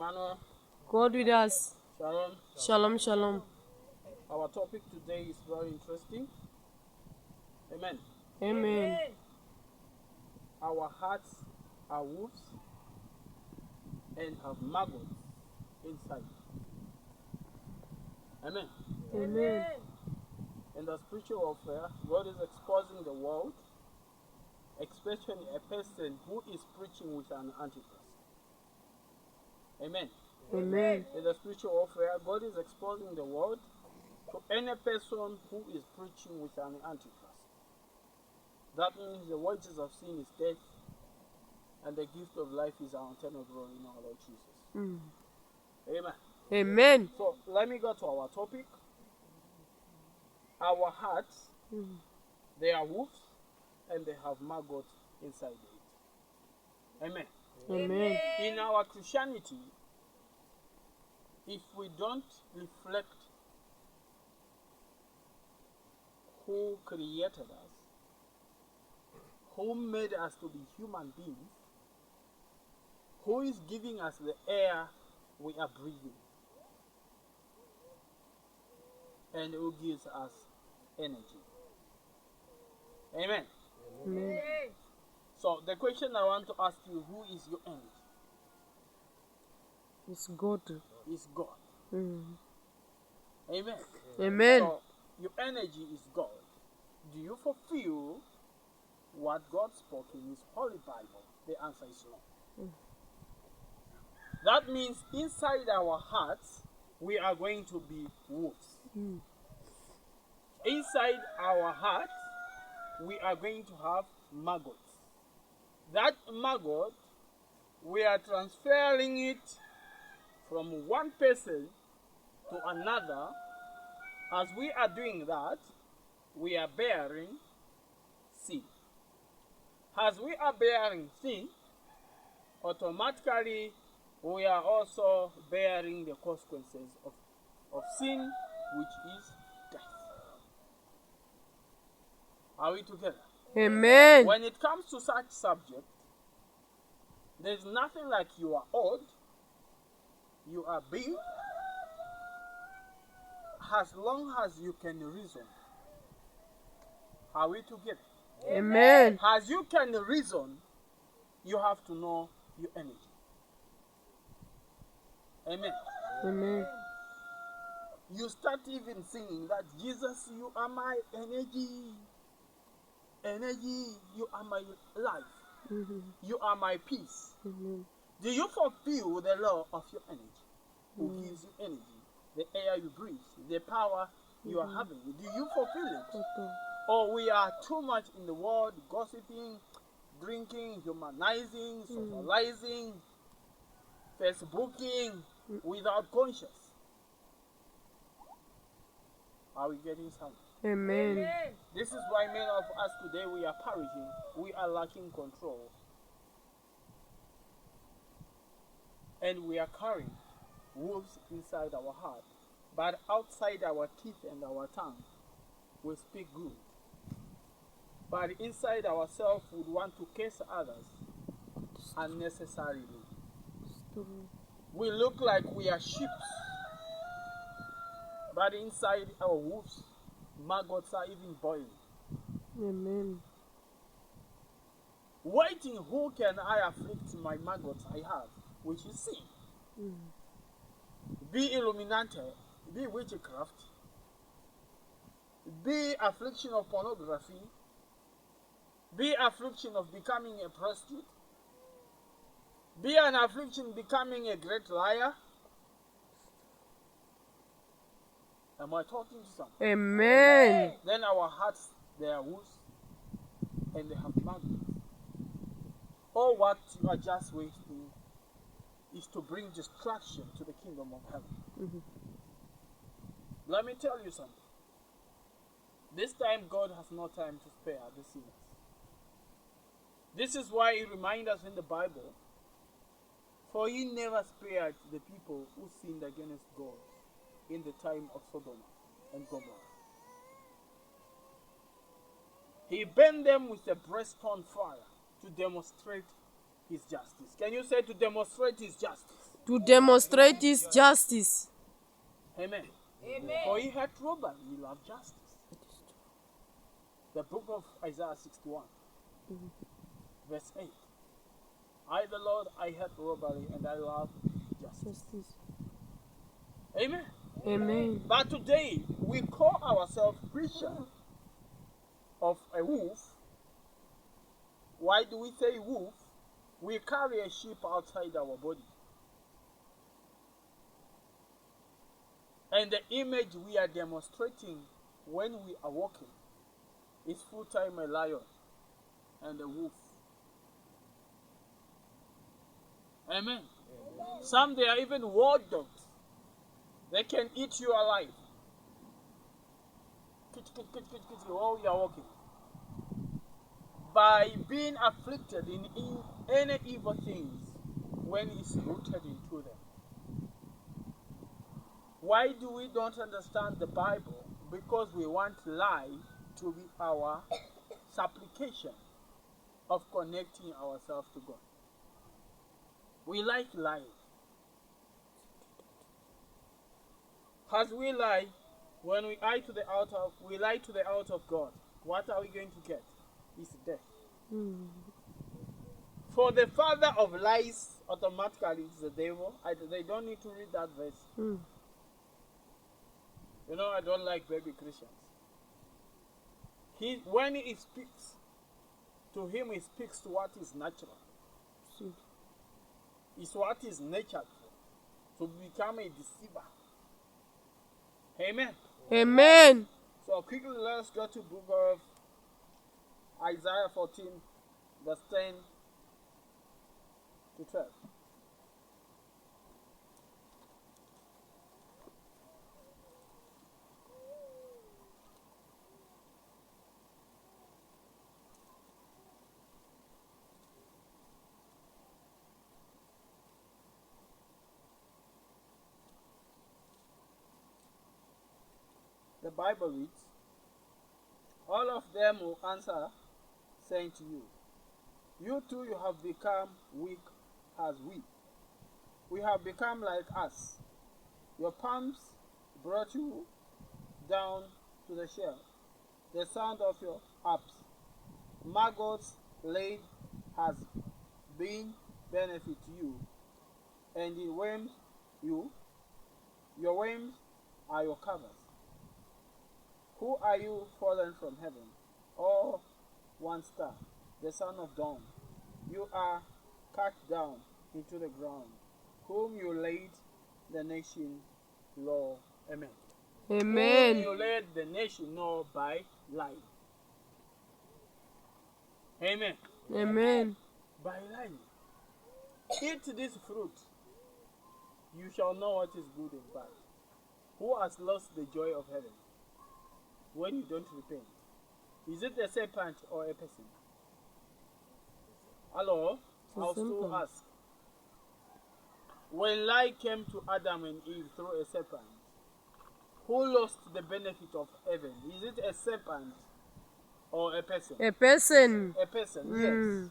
Emmanuel. God with us. Shalom. Shalom, shalom. Our topic today is very interesting. Amen. Amen. Our hearts are wolves and have maggots inside. Amen. Amen. In the spiritual warfare, God is exposing the world, especially a person who is preaching with an antichrist. Amen. Amen. In the spiritual warfare, God is exposing the world to any person who is preaching with an antichrist. That means the wages of sin is death, and the gift of life is our eternal glory in our Lord Jesus. Amen. Amen. So let me go to our topic. Our hearts, they are wolves, and they have maggots inside it. Amen. Amen. In our Christianity, if we don't reflect who created us, who made us to be human beings, who is giving us the air we are breathing, and who gives us energy. Amen. Amen. So the question I want to ask you, who is your energy? It's God. Is God. Amen. Amen. So your energy is God. Do you fulfill what God spoke in His Holy Bible? The answer is no. That means inside our hearts, we are going to be wolves. Inside our hearts, we are going to have maggots. That maggot, we are transferring it from one person to another. As we are doing that, we are bearing sin. As we are bearing sin, automatically we are also bearing the consequences of sin, which is death. Are we together? Amen. When it comes to such subject, there's nothing like you are old, you are big, as long as you can reason. Are we together? Amen. As you can reason, you have to know your energy. Amen. Amen. You start even singing that Jesus, you are my energy. Energy, you are my life. You are my peace. Do you fulfill the law of your energy? Who gives you energy? The air you breathe, the power you are having. Do you fulfill it? Or we are too much in the world, gossiping, drinking, humanizing, socializing, Facebooking, without conscience? Are we getting something? Amen. This is why many of us today, we are perishing. We are lacking control. And we are carrying wolves inside our heart. But outside our teeth and our tongue, we speak good. But inside ourselves, we want to curse others unnecessarily. We look like we are sheep. But inside our wolves, maggots are even boiling. Amen. Waiting, who can I afflict my maggots I have, which is sin? Be Illuminati, be witchcraft, be affliction of pornography, be affliction of becoming a prostitute, be an affliction becoming a great liar. Am I talking to someone? Amen. Then our hearts, they are wolves, and they have maggots. All what you are just wasting is to bring destruction to the kingdom of heaven. Let me tell you something. This time God has no time to spare the sinners. This is why He reminds us in the Bible, for He never spared the people who sinned against God in the time of Sodom and Gomorrah. He burned them with a brimstone fire to demonstrate His justice. Can you say to demonstrate His justice? To demonstrate his justice. Amen. For he hath robbery, he loved justice. The book of Isaiah 61, verse 8. I, the Lord, I hate robbery and I love justice. Amen. Amen. But today, we call ourselves Christians of a wolf. Why do we say wolf? We carry a sheep outside our body. And the image we are demonstrating when we are walking is full time a lion and a wolf. Amen. Some they are even wild dogs. They can eat you alive. While you are walking. By being afflicted in any evil things when it's rooted into them. Why do we don't understand the Bible? Because we want lie to be our supplication of connecting ourselves to God. We like lying. As we lie, when we lie to the out of God, what are we going to get? It's death. For the father of lies automatically is the devil. They don't need to read that verse. You know, I don't like baby Christians. When he speaks, to him he speaks to what is natural. It's what is natural. To become a deceiver. Amen. Amen. So quickly let's go to book of Isaiah 14, verse 10 to 12. The Bible reads, all of them will answer, saying to you, you too you have become weak as we. We have become like us. Your palms brought you down to the shell. The sound of your harps. Maggots laid has been benefit to you, and it worms you. Your worms are your covers. Who are you fallen from heaven? Oh, one star, the son of dawn. You are cut down into the ground, whom you laid the nation low. Amen. Amen. Whom you laid the nation low by lying. Amen. Amen. By lying. Eat this fruit. You shall know what is good and bad. Who has lost the joy of heaven? When you don't repent, is it a serpent or a person? Hello? I'll still ask. When lie came to Adam and Eve through a serpent, who lost the benefit of heaven? Is it a serpent or a person? A person. A person, yes.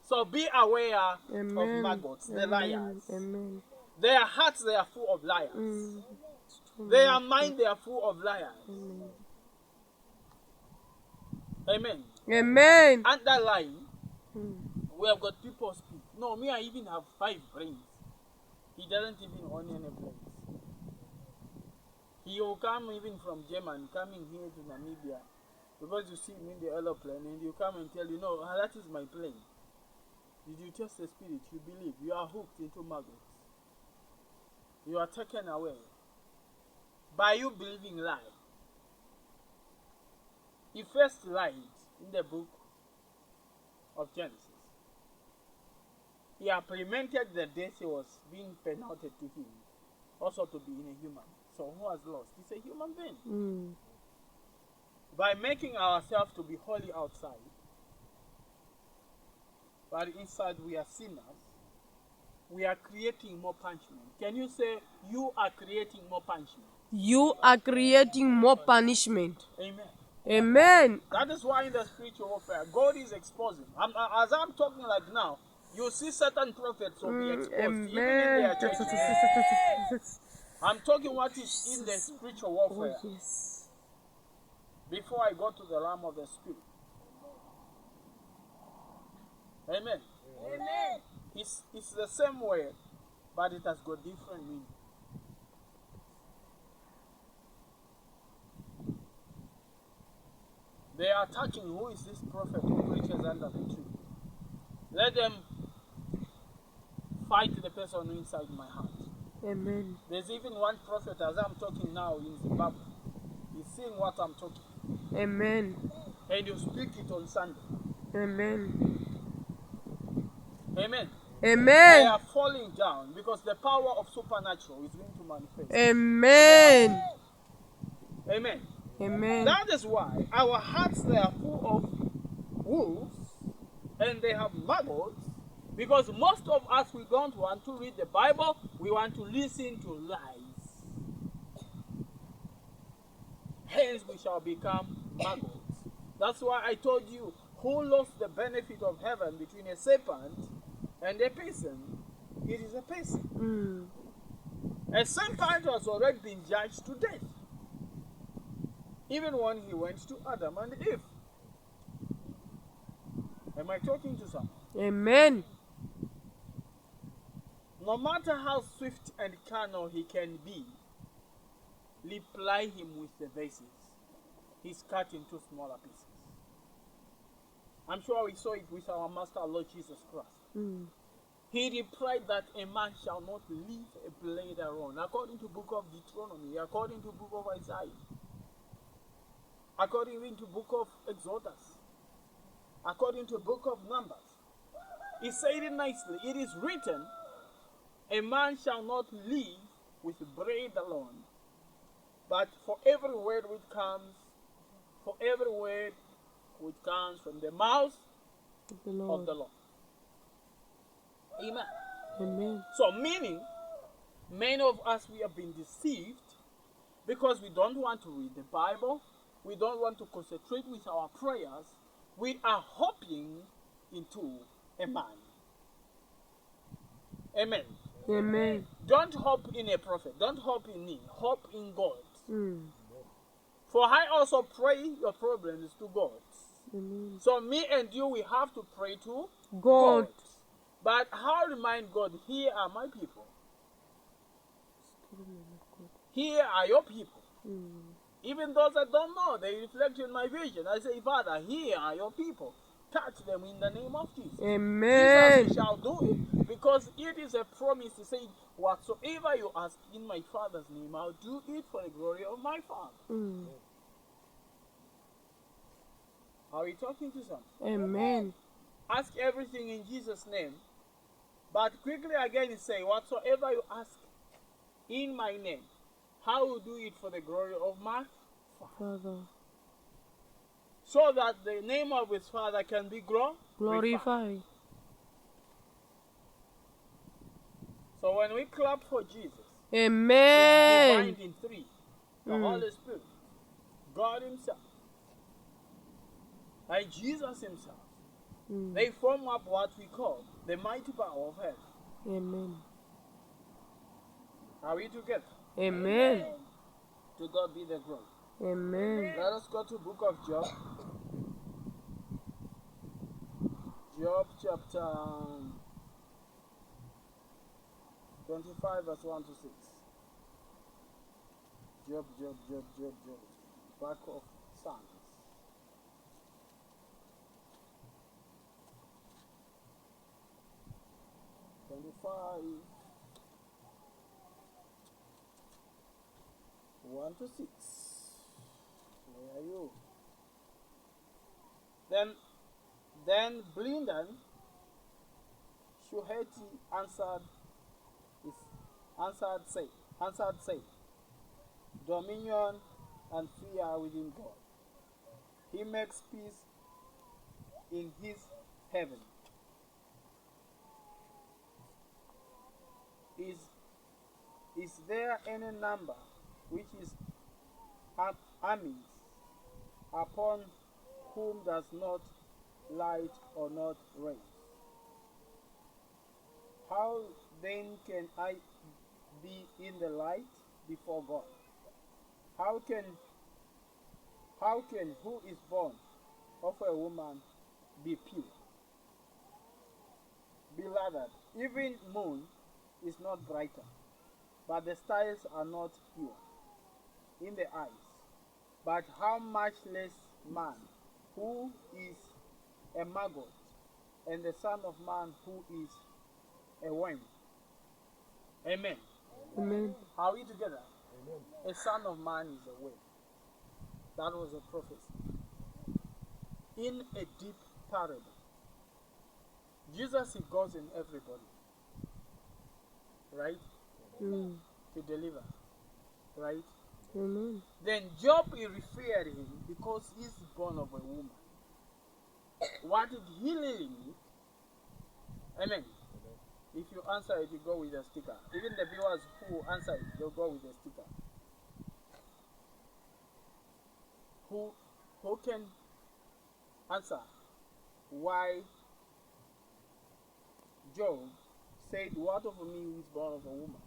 So be aware of maggots, the liars. Amen. Their hearts, they are full of liars. Their mind, they are full of liars. Amen. Amen. Underline, we have got people speak. No, me, I even have 5 brains. He doesn't even own any brains. He will come even from Germany, coming here to Namibia, because you see me in the aeroplane, and you come and tell you, no, that is my plane. Did you test the spirit? You believe. You are hooked into maggots. You are taken away by you believing lie. He first lied in the book of Genesis. He implemented the death he was being penalted to him, also to be in a human. So who has lost? He's a human being. By making ourselves to be holy outside, but inside we are sinners, we are creating more punishment. Can you say, you are creating more punishment? You are creating more punishment. Amen. Amen. That is why in the spiritual warfare, God is exposing. As I'm talking like now, You see certain prophets will be exposed, even in Amen. their churches. I'm talking what is in the spiritual warfare. Oh, yes. Before I go to the realm of the spirit. Amen. Amen. It's the same word, but it has got different meaning. They are attacking who is this prophet who preaches under the tree. Let them fight the person inside my heart. Amen. There's even one prophet as I'm talking now in Zimbabwe. He's seeing what I'm talking. Amen. And you speak it on Sunday. Amen. Amen. They Amen. are falling down because the power of supernatural is going to manifest. Amen. Amen. Amen. That is why our hearts they are full of wolves and they have maggots, because most of us we don't want to read the Bible, we want to listen to lies. Hence we shall become maggots. That's why I told you who lost the benefit of heaven between a serpent and a person. It is a person. A serpent has already been judged to death, even when he went to Adam and Eve. Am I talking to someone? Amen. No matter how swift and carnal he can be, reply him with the basis. He's cut into smaller pieces. I'm sure we saw it with our Master Lord Jesus Christ. He replied that a man shall not leave a blade alone, according to book of Deuteronomy, according to book of Isaiah, according to book of Exodus, according to book of Numbers. He said it nicely. It is written, a man shall not live with bread alone, but for every word which comes from the mouth of the Lord. Amen. Amen. So meaning, many of us, we have been deceived because we don't want to read the Bible. We don't want to concentrate with our prayers. We are hoping into a man. Amen. Amen. Don't hope in a prophet. Don't hope in me. Hope in God. For I also pray your problems to God. So me and you, we have to pray to God. But how remind God, here are my people. Here are your people. Even those that don't know, they reflect in my vision. I say, Father, here are your people. Touch them in the name of Jesus. Amen. Jesus shall do it, because it is a promise to say, whatsoever you ask in my Father's name, I'll do it for the glory of my Father. Are we talking to someone? Amen. Ask everything in Jesus' name. But quickly again say, whatsoever you ask in my name, I will do it for the glory of my Father. So that the name of his Father can be glorified. So when we clap for Jesus, Amen. it's divined in three. The Holy Spirit, God himself, and Jesus himself. They form up what we call the mighty power of heaven. Amen. Are we together? Amen. To God be the glory. Amen. Let us go to book of Job. Job chapter 25 verse 1 to 6. Job. Back of Psalms. One to 6. Where are you? Then Blindan Shuheti answered say, dominion and fear are within God. He makes peace in his heaven. Is there any number which is armies upon whom does not light or not rain? How then can I be in the light before God? How can who is born of a woman be pure? Beloved, even moon is not brighter, but the stars are not pure in the eyes. But how much less man, who is a maggot, and the Son of Man, who is a worm. Amen. Amen. Are we together? Amen. A son of man is a worm. That was a prophecy. In a deep parable, Jesus, he goes in everybody, right? To deliver, right? Amen. Then Job, he referred him because he's born of a woman. What did he really need? Amen. If you answer it, you go with a sticker. Even the viewers who answer it, they'll go with a sticker. Who can answer why Job said, "What of me who is born of a woman?"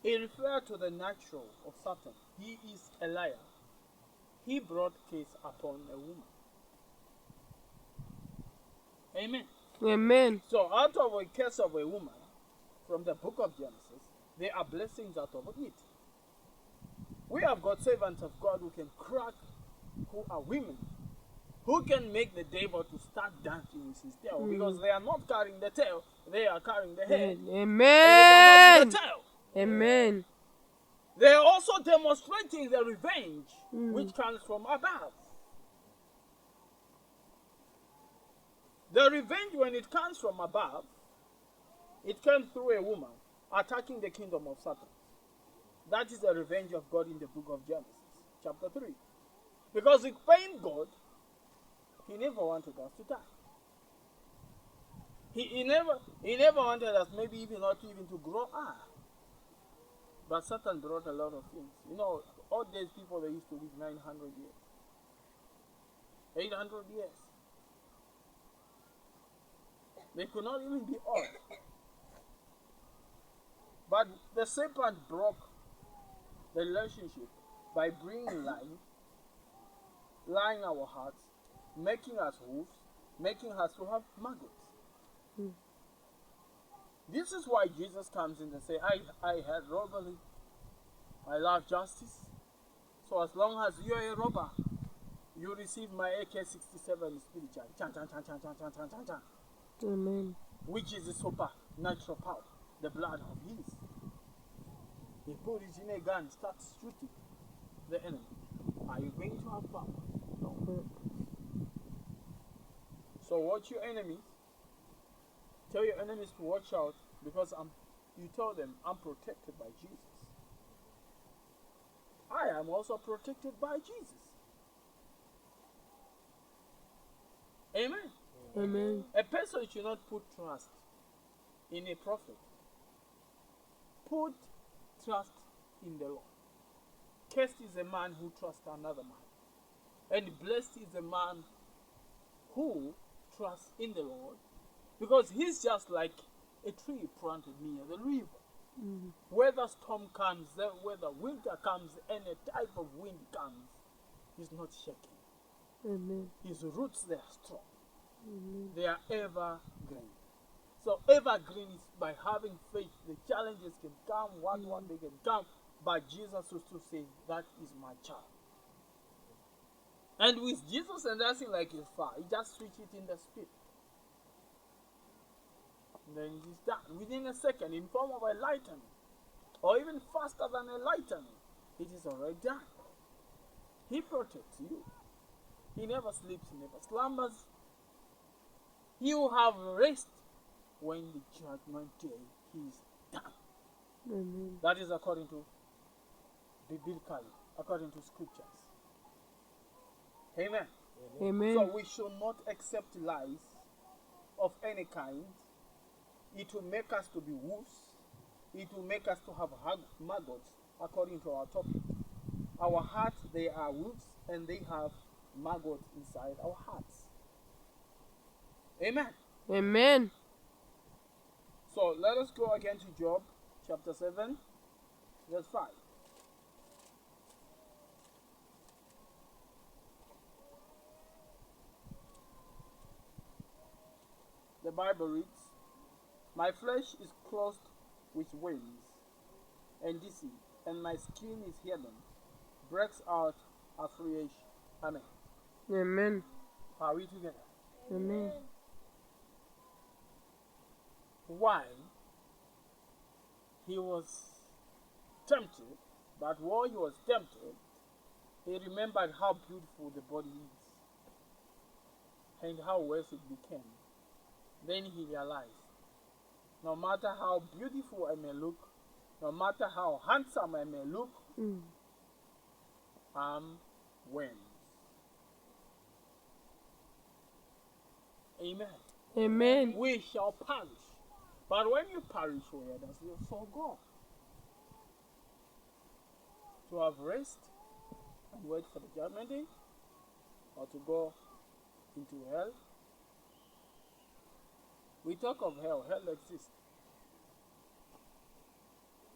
He referred to the natural of Satan. He is a liar. He brought case upon a woman. Amen. Amen. So out of a case of a woman, from the book of Genesis, there are blessings out of it. We have got servants of God who can crack, who are women, who can make the devil to start dancing with his tail, because they are not carrying the tail, they are carrying the head. Amen. And the tail. Amen. They are also demonstrating the revenge which comes from above. The revenge, when it comes from above, it comes through a woman attacking the kingdom of Satan. That is the revenge of God in the book of Genesis, chapter 3. Because it pained God, he never wanted us to die. He never wanted us maybe even not even to grow up. But Satan brought a lot of things. You know, all these people, they used to live 900 years. 800 years. They could not even be old. But the serpent broke the relationship by bringing lying our hearts, making us wolves, making us to have maggots. This is why Jesus comes in and says, I hate robbery. I love justice. So as long as you are a robber, you receive my AK-67 spiritual. Chan, chan, chan, chan, chan, chan, chan, chan, chan. Amen. Which is a supernatural power, the blood of his. He put it in a gun, starts shooting the enemy. Are you going to have power? No. So watch your enemies. Tell your enemies to watch out, because you tell them, I'm protected by Jesus. I am also protected by Jesus. Amen. Amen. A person should not put trust in a prophet. Put trust in the Lord. Cursed is a man who trusts another man. And blessed is the man who trusts in the Lord, because he's just like a tree planted near the river. Whether storm comes, whether winter comes, any type of wind comes, he's not shaking. Amen. His roots, they are strong. They are evergreen. So evergreen is by having faith. The challenges can come, what they can come, but Jesus used to say, that is my child. And with Jesus and dancing like his fire, he just switch it in the spirit. And then it is done within a second, in form of a lightning, or even faster than a lightning. It is already done. He protects you. He never sleeps, he never slumbers. You have rest when the judgment day is done. Amen. That is according to biblically, according to scriptures. Amen. Amen. So we should not accept lies of any kind. It will make us to be wolves. It will make us to have maggots, according to our topic. Our hearts, they are wolves, and they have maggots inside our hearts. Amen. Amen. So let us go again to Job chapter 7, verse 5. The Bible reads, "My flesh is clothed with wings and disease, and my skin is hidden, breaks out affliction." Amen. Amen. Are we together? Amen. Why? He was tempted, but while he was tempted, he remembered how beautiful the body is and how worse it became. Then he realized, no matter how beautiful I may look, no matter how handsome I may look, I'm worms. Amen. Amen. We shall perish. But when you perish, where does your soul go? To have rest and wait for the judgment day? Or to go into hell? We talk of hell. Hell exists.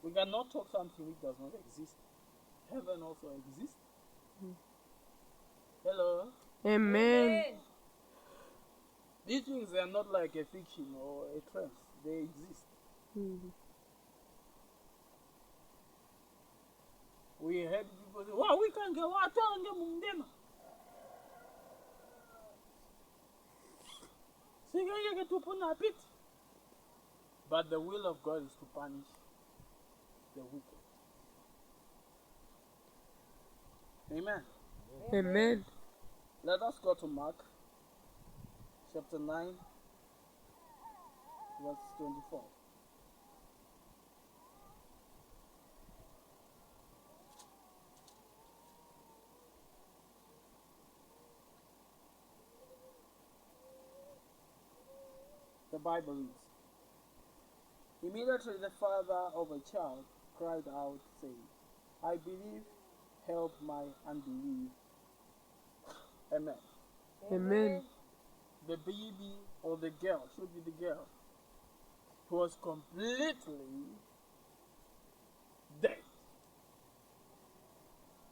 We cannot talk something which does not exist. Heaven also exists. Hello? Amen. These things are not like a fiction or a trance. They exist. We heard people say, "Wow, we can go out on the mundema." But the will of God is to punish the wicked. Amen. Amen. Let us go to Mark chapter 9, verse 24. The Bible reads, "Immediately the father of a child cried out, saying, 'I believe, help my unbelief.'" Amen. Amen. The baby or the girl, should be the girl, who was completely dead.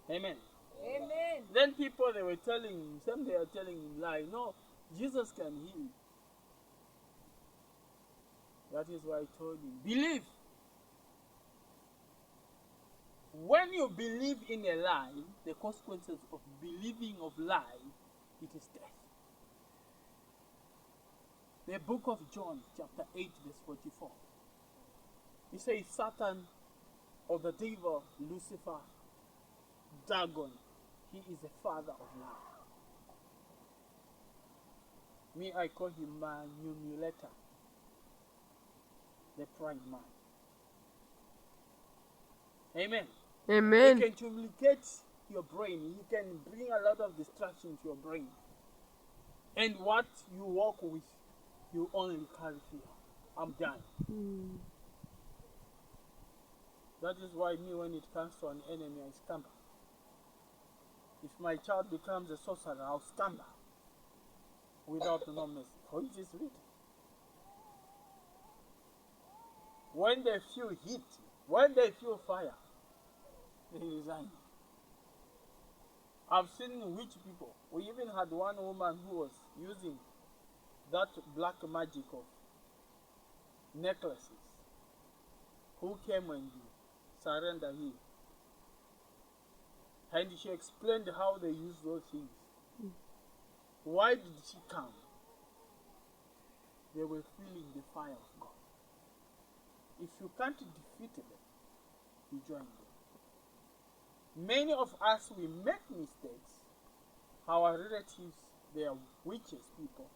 Amen. Amen. Then people, they were telling him, some they are telling him lie. No, Jesus can heal. That is why I told you, believe. When you believe in a lie, the consequences of believing of lie, it is death. The book of John, chapter 8, verse 44. He says, Satan, or the devil, Lucifer, Dagon, he is the father of lie. Me, I call him manumulator, the prime man. Amen. Amen. He can communicate your brain. He can bring a lot of distraction to your brain. And what you walk with, you only carry fear. I'm done. That is why me, when it comes to an enemy, I scamper. If my child becomes a sorcerer, I'll scamper without no mercy. For it is written. When they feel heat, when they feel fire, they resign. I've seen witch people. We even had one woman who was using that black magic of necklaces, who came when you surrender here. And she explained how they use those things. Why did she come? They were feeling the fire of God. If you can't defeat them, you join them. Many of us, we make mistakes. Our relatives, they are witches people.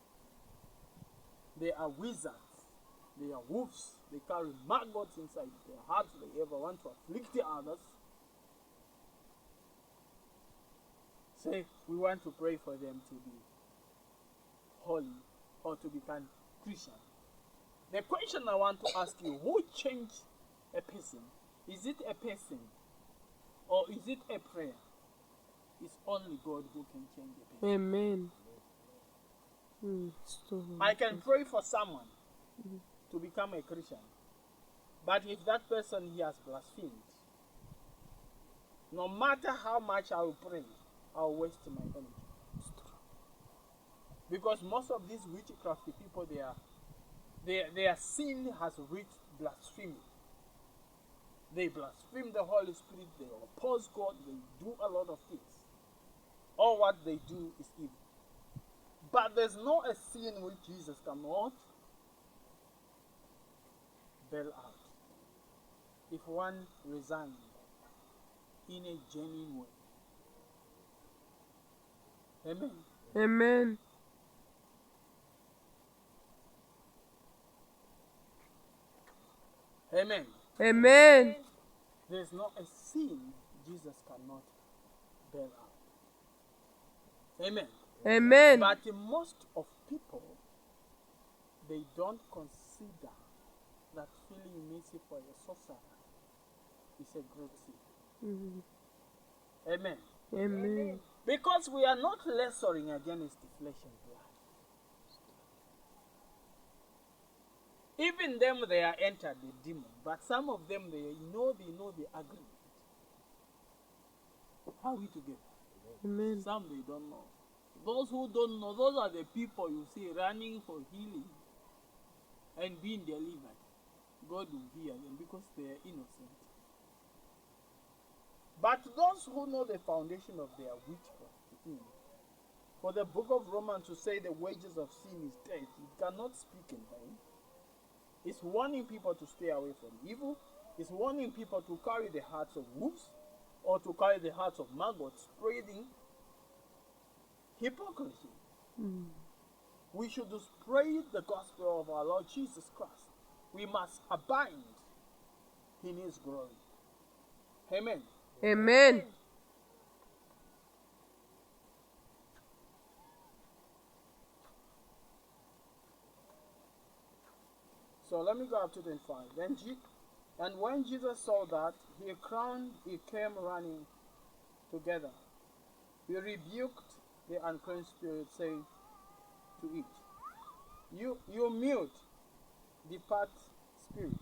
They are wizards. They are wolves. They carry maggots inside their hearts. They ever want to afflict the others. Say, we want to pray for them to be holy or to become Christian. The question I want to ask you, who changed a person? Is it a person or is it a prayer? It's only God who can change a person. Amen. I can pray for someone to become a Christian, but if that person he has blasphemed, no matter how much I will pray, I'll waste my energy. Because most of these witchcrafty people, their sin has reached blasphemy. They blaspheme the Holy Spirit, they oppose God, they do a lot of things. All what they do is evil. But there's no a sin which Jesus cannot bail out. If one resigns in a genuine way. Amen. Amen. Amen. Amen. There's not a sin Jesus cannot bail out. Amen. Amen. But most of people, they don't consider that feeling mercy for a sorcerer is a great sin. Amen. Amen. Because we are not wrestling against the flesh and blood. Even them, they are entered the demon, but some of them, they know the agreement. How are we together? Amen. Some they don't know. Those who don't know, those are the people you see running for healing and being delivered. God will hear them because they are innocent. But those who know the foundation of their witchcraft, for the book of Romans to say the wages of sin is death, it cannot speak in vain. It's warning people to stay away from evil. It's warning people to carry the hearts of wolves or to carry the hearts of maggots, spreading hypocrisy. We should spread the gospel of our Lord Jesus Christ. We must abide in His glory. Amen. Amen. So let me go up to 25. And when Jesus saw that, he came running together. He rebuked the unclean spirit, saying to it, You mute, depart spirit.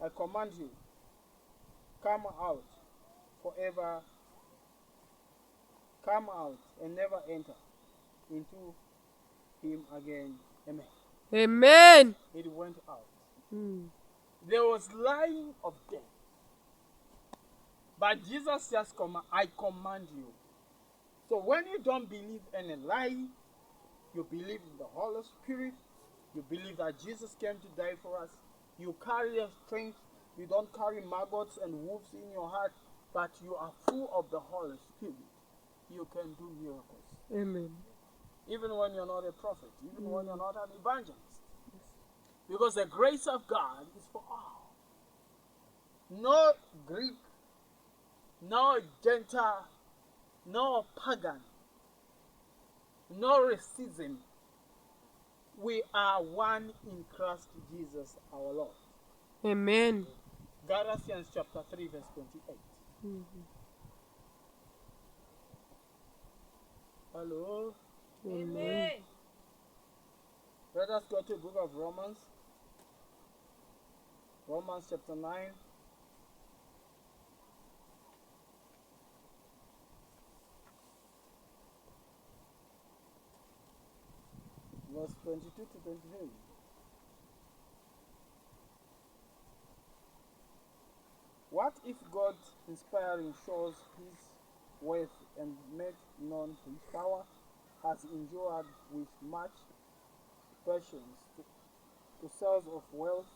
I command you, come out forever. Come out and never enter into him again. Amen. Amen. It went out. There was lying of death. But Jesus just I command you. So when you don't believe in a lie, you believe in the Holy Spirit, you believe that Jesus came to die for us, you carry your strength, you don't carry maggots and wolves in your heart, but you are full of the Holy Spirit, you can do miracles. Amen. Even when you're not a prophet, even when you're not an evangelist. Because the grace of God is for all. No Greek, no Gentile, no pagan, no racism. We are one in Christ Jesus our Lord. Amen. Galatians chapter 3 verse 28. Hello? Amen. Let us go to the book of Romans. Romans chapter 9. Verse 22 to 23. What if God, inspiring, shows his worth and made known his power, has endured with much patience to sales of wealth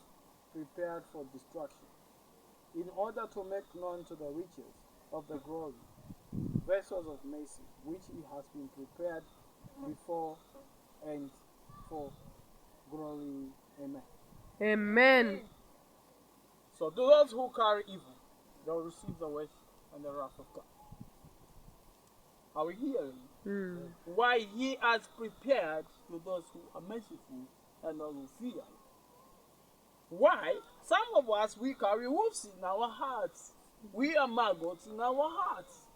prepared for destruction, in order to make known to the riches of the glory, vessels of mercy, which he has been prepared before and for glory. Amen. Amen. So to those who carry evil, they'll receive the wrath and the wrath of God. Are we hearing? Why he has prepared to those who are merciful and those who fear. Why? Some of us, we carry wolves in our hearts. We are maggots in our hearts.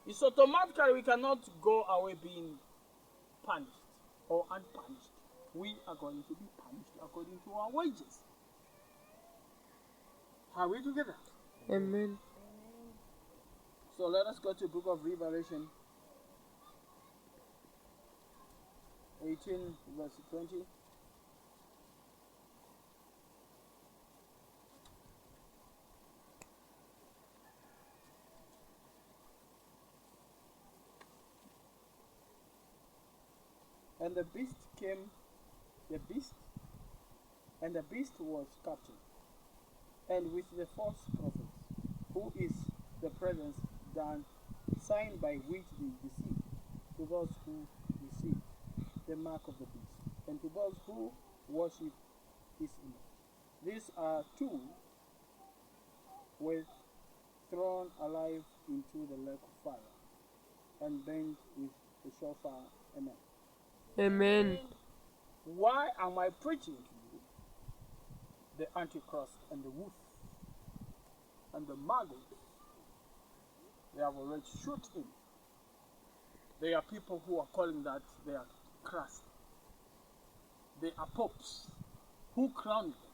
It's automatically we cannot go away being punished. or unpunished. We are going to be punished according to our wages. Are we together? Amen. So let us go to the book of Revelation 18 verse 20. And the beast was captured, and with the false prophets, who is the presence done, sign by which they deceive, to those who receive the mark of the beast, and to those who worship his image. These are two were thrown alive into the lake of fire, and burned with the shofar. Amen. Amen. Why am I preaching to you? The Antichrist and the wolf and the maggots, they have already shot in. There are people who are calling that they are Christ. They are popes. Who crowned them?